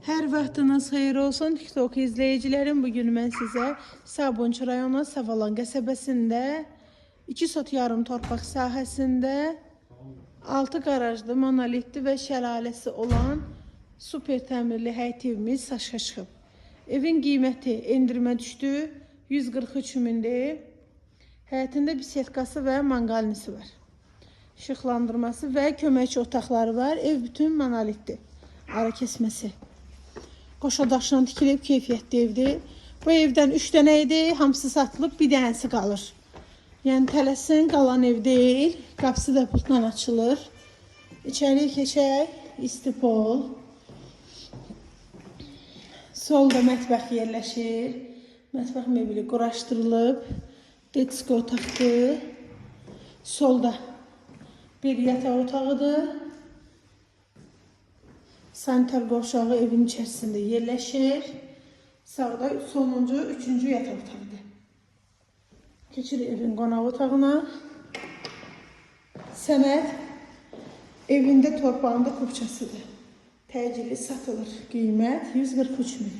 Hər vaxtınız xeyir olsun TikTok izləyicilərim. Bugün mən sizə Sabunçu rayonu Savalan qəsəbəsində 2 sot yarım torpaq sahəsində 6 qarajlı, monolitli və şəlaləsi olan super təmirli həyət evimiz satışa çıxıb. Evin qiyməti endirmə düşdü, 143 mindir. Həyətində bisetkası və manqalnisi var. İşıqlandırması və köməkçi otaqları var. Ev bütün monolitli, ara kesməsi. Qoşa daşla tikilib keyfiyyətli evdir. Bu evdən 3 dənə idi, hamısı satılıb, bir dənəsi qalır. Yəni tələsin, qalan ev deyil. Qapısı da pultla açılır. İçəriyə keçək, istipol. Solda mətbəx yerləşir. Mətbəx mebeli quraşdırılıb. Detsko otaqdır. Solda bir yataq otağıdır. Sanitar qovşağı evin içərisində yerləşir. Sağda sonuncu, 3-cü yataq otağıdır. Keçirik evin qonaq otağına. Səməd evində torpağında kupçasıdır. Təcili satılır. Qiymət 143 min.